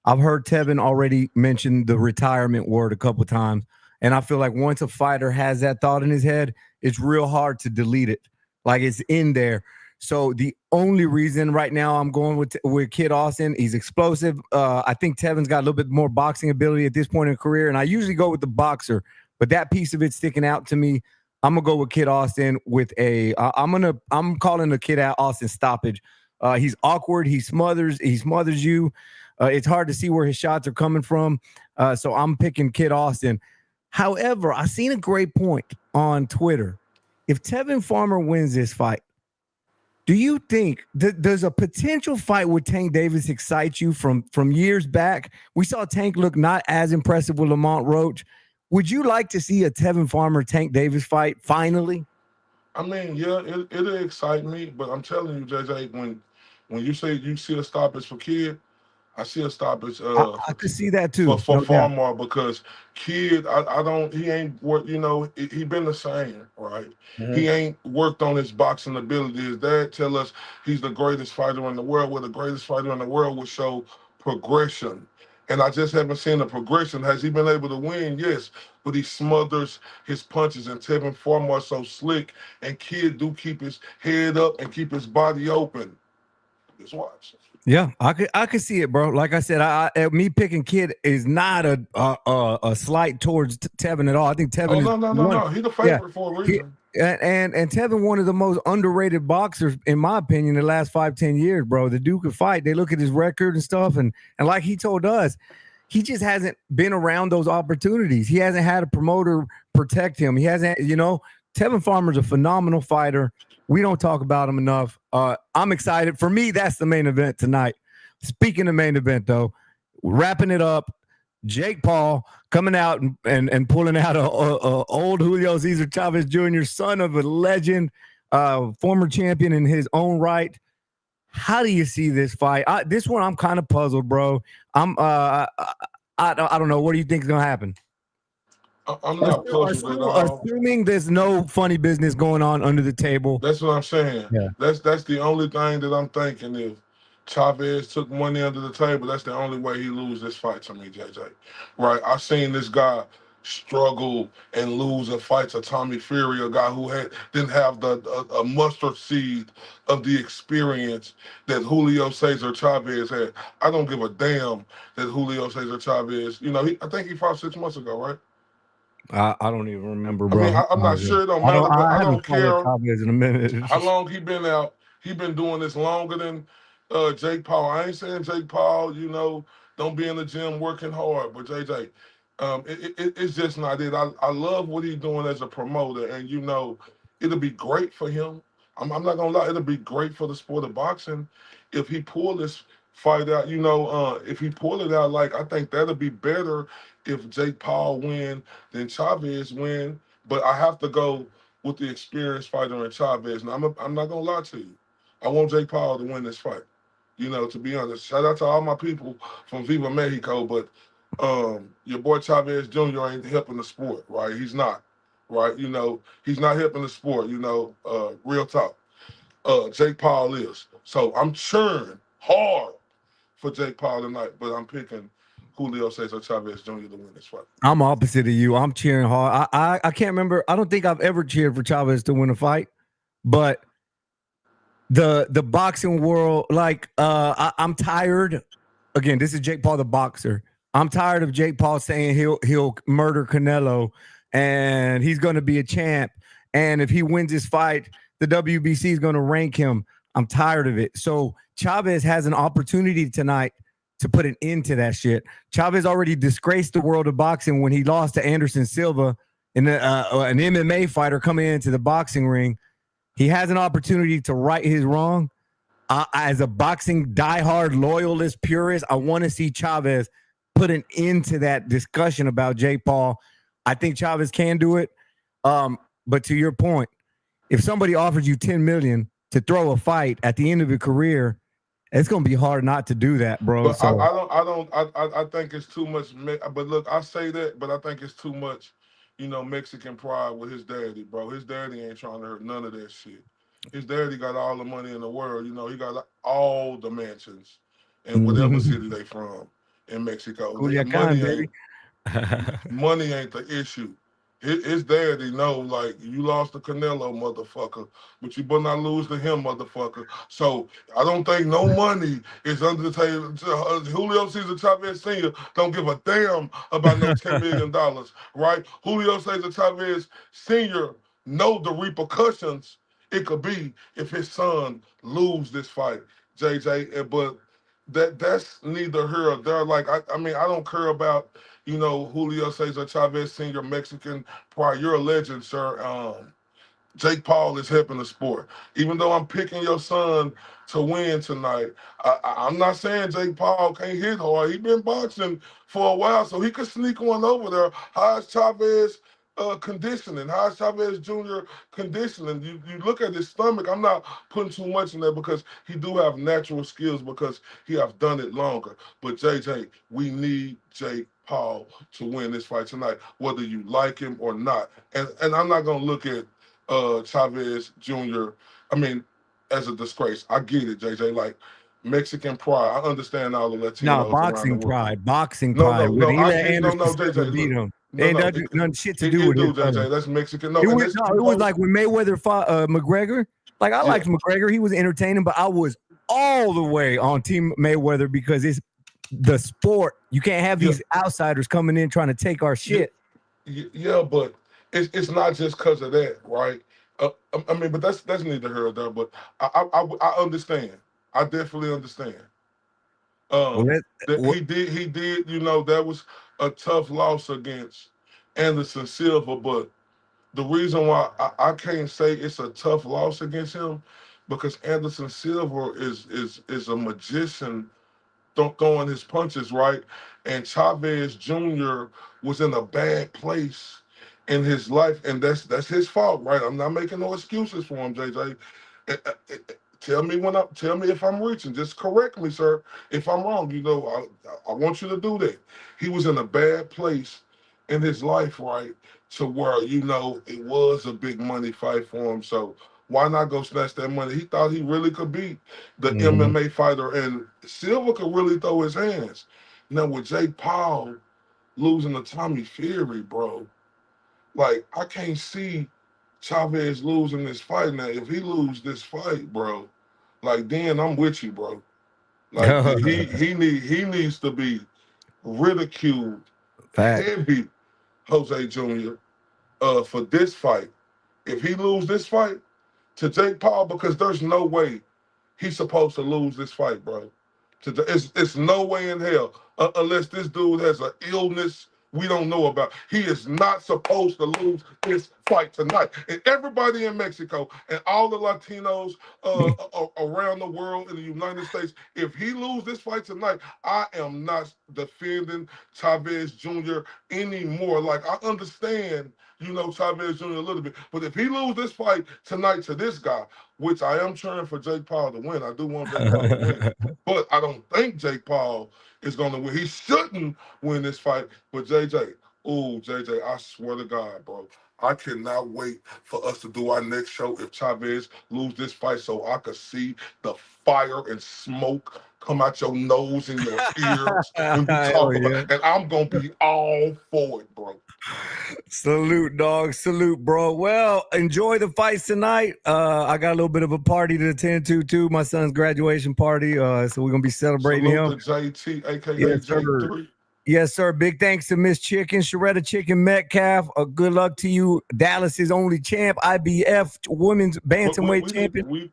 I've heard Tevin already mention the retirement word a couple times, and I feel like once a fighter has that thought in his head, it's real hard to delete it. Like it's in there. So the only reason right now I'm going with Kid Austin, he's explosive. I think Tevin's got a little bit more boxing ability at this point in career, and I usually go with the boxer, but that piece of it sticking out to me. I'm gonna go with Kid Austin with I'm calling the Kid Austin stoppage. He's awkward. He smothers you. It's hard to see where his shots are coming from. So I'm picking Kid Austin. However, I seen a great point on Twitter. If Tevin Farmer wins this fight, do you think does a potential fight with Tank Davis excite you from years back? We saw Tank look not as impressive with Lamont Roach. Would you like to see a Tevin Farmer Tank Davis fight finally? I mean, yeah, it'll excite me, but I'm telling you, JJ, when you say you see a stoppage for Kid, I see a stoppage. I could see that too. For Farmer because Kid, he ain't worked. He been the same, right? Mm-hmm. He ain't worked on his boxing ability. His dad tell us he's the greatest fighter in the world. Well, the greatest fighter in the world will show progression. And I just haven't seen the progression. Has he been able to win? Yes. But he smothers his punches, and Tevin Farmer is so slick, and Kid do keep his head up and keep his body open. Just watch. Yeah, I could see it, bro. Like I said, me picking Kid is not a slight towards Tevin at all. I think Tevin. No. He's the favorite for a reason. And Tevin, one of the most underrated boxers, in my opinion, the last 5-10 years, bro. The dude could fight. They look at his record and stuff, and like he told us, he just hasn't been around those opportunities. He hasn't had a promoter protect him. He hasn't, Tevin Farmer's a phenomenal fighter. We don't talk about him enough. I'm excited. For me, that's the main event tonight. Speaking of main event, though, wrapping it up, Jake Paul coming out and pulling out a old Julio Cesar Chavez Jr., son of a legend, former champion in his own right. How do you see this fight? This one, I'm kind of puzzled, bro. I don't know. What do you think is going to happen? I'm not puzzled at all. Assuming there's no funny business going on under the table. That's what I'm saying. Yeah. That's the only thing that I'm thinking. If Chavez took money under the table, that's the only way he lose this fight to me, JJ. Right? I've seen this guy struggle and lose in fights of Tommy Fury, a guy who didn't have a mustard seed of the experience that Julio Cesar Chavez had. I don't give a damn that Julio Cesar Chavez, I think he fought 6 months ago, right? I don't even remember, bro. I mean, I'm not sure. It don't matter, but I don't care in a minute. how long he been out. He been doing this longer than Jake Paul. I ain't saying Jake Paul, don't be in the gym working hard, but JJ, it's just not it. I love what he's doing as a promoter, and it'll be great for him. I'm not gonna lie, it'll be great for the sport of boxing if he pull this fight out. If he pull it out, I think that'll be better if Jake Paul win than Chavez win. But I have to go with the experienced fighter in Chavez. Now I'm not gonna lie to you. I want Jake Paul to win this fight. To be honest, shout out to all my people from Viva Mexico, but your boy Chavez Jr. ain't helping the sport, right? He's not, right? He's not helping the sport, real talk. Jake Paul is. So I'm cheering hard for Jake Paul tonight, but I'm picking Julio Cesar Chavez Jr. to win this fight. I'm opposite of you. I'm cheering hard. I can't remember. I don't think I've ever cheered for Chavez to win a fight, but the boxing world, I'm tired. Again, this is Jake Paul, the boxer. I'm tired of Jake Paul saying he'll murder Canelo and he's going to be a champ. And if he wins this fight, the WBC is going to rank him. I'm tired of it. So Chavez has an opportunity tonight to put an end to that shit. Chavez already disgraced the world of boxing when he lost to Anderson Silva in an MMA fighter coming into the boxing ring. He has an opportunity to right his wrong. As a boxing diehard loyalist purist, I want to see Chavez put an end to that discussion about Jake Paul. I think Chavez can do it. But to your point, if somebody offers you $10 million to throw a fight at the end of your career, it's gonna be hard not to do that, bro. But So I think it's too much. But look, I say that, but I think it's too much, Mexican pride with his daddy, bro. His daddy ain't trying to hurt none of that shit. His daddy got all the money in the world. He got all the mansions in whatever city they from in Mexico. Culiacan, Money ain't the issue. His daddy know, like, you lost to Canelo, motherfucker, but you better not lose to him, motherfucker. So I don't think no money is under the table. Julio Cesar Chavez Sr. don't give a damn about no $10 million, right? Julio Cesar Chavez Sr. know the repercussions it could be if his son lose this fight, JJ. But that's neither here or there. Like, I mean, I don't care about, Julio Cesar Chavez Sr., Mexican pride. You're a legend, sir. Jake Paul is helping the sport. Even though I'm picking your son to win tonight, I'm not saying Jake Paul can't hit hard. He's been boxing for a while, so he could sneak one over there. How's Chavez conditioning? How's Chavez Jr. conditioning? You look at his stomach. I'm not putting too much in there because he do have natural skills because he have done it longer. But JJ, we need Jake Paul to win this fight tonight, whether you like him or not. And I'm not gonna look at Chavez Jr. I mean, as a disgrace. I get it, JJ. Like, Mexican pride. I understand all the Latinos. No, boxing pride. Boxing No, pride. no, JJ. Beat him. It ain't nothing shit to do with it. JJ. That's Mexican. It was like when Mayweather fought McGregor. Like, I liked McGregor. He was entertaining, but I was all the way on Team Mayweather because it's the sport. You can't have these outsiders coming in trying to take our shit. Yeah, but it's not just because of that, right? I mean, but that's neither here nor there. But I understand. I definitely understand. He did. That was a tough loss against Anderson Silva. But the reason why I can't say it's a tough loss against him because Anderson Silva is a magician throwing his punches, right? And Chavez Jr. was in a bad place in his life, and that's his fault, right? I'm not making no excuses for him, JJ. Tell me if I'm reaching. Just correct me, sir, if I'm wrong. I want you to do that. He was in a bad place in his life, right? To where, it was a big money fight for him. So why not go snatch that money? He thought he really could beat the MMA fighter, and Silva could really throw his hands. Now, with Jake Paul losing to Tommy Fury, bro, like, I can't see Chavez losing this fight. Now, if he lose this fight, bro, like, then I'm with you, bro. Like, he needs to be ridiculed heavy, Jose Jr., for this fight. If he lose this fight to Jake Paul, because there's no way he's supposed to lose this fight, bro. It's no way in hell, unless this dude has an illness we don't know about. He is not supposed to lose this fight tonight. And everybody in Mexico and all the Latinos around the world in the United States, if he lose this fight tonight, I am not defending Chavez Jr. anymore. Like, I understand, Chavez Jr. a little bit, but if he lose this fight tonight to this guy, which I am cheering for Jake Paul to win, I do want Jake Paul to win, but I don't think Jake Paul is going to win. He shouldn't win this fight. But JJ, I swear to God, bro, I cannot wait for us to do our next show if Chavez lose this fight so I could see the fire and smoke come out your nose and your ears when you talk about it. And I'm going to be all for it, bro. Salute, dog. Salute, bro. Well, enjoy the fights tonight. I got a little bit of a party to attend to, too. My son's graduation party. So we're going to be celebrating him. Salute to JT, a.k.a. Yes, J3. Yes, sir. Big thanks to Miss Chicken, Shurretta Chiccn Metcalf. Good luck to you. Dallas's only champ, IBF Women's Bantamweight champion.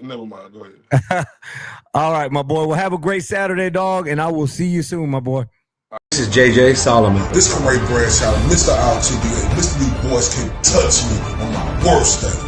Never mind. Go ahead. All right, my boy. Well, have a great Saturday, dog, and I will see you soon, my boy. This is JJ Solomon. This is Ray Bradshaw, Mr. IOTBA. Mr. These boys can't touch me on my worst day.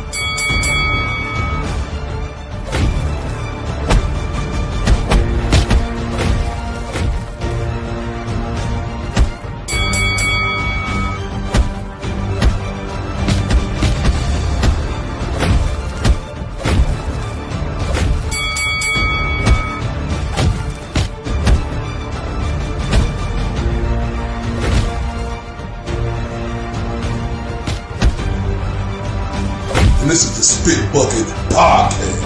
and this is the Spit Bucket Podcast.